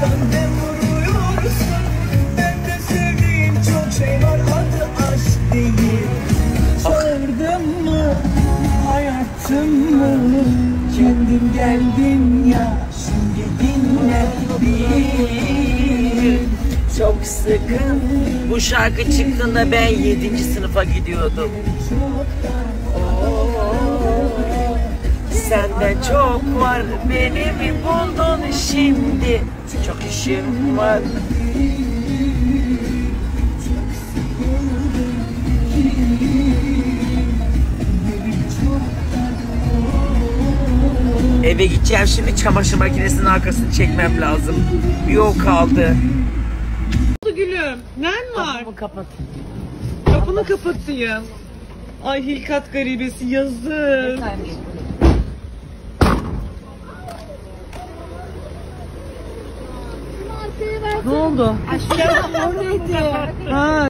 ne vuruyorsun? Ben de sevdiğim çok şey var, adı aşk değil. Sordun mu, hayatım mı? Kendin geldin ya, şimdi dinle bir. Çok sıkın. Bu şarkı çıktığında ben 7. sınıfa gidiyordum. Senden çok var, beni mi buldun şimdi? Çok işim var. Eve gideceğim şimdi, çamaşır makinesinin arkasını çekmem lazım. Bir o kaldı. Gülüm, nen var? Kapımı kapat. Kapını kapatayım. Ay hilkat garibesi yazık. Ne oldu? Aşkım o neydi? Ha.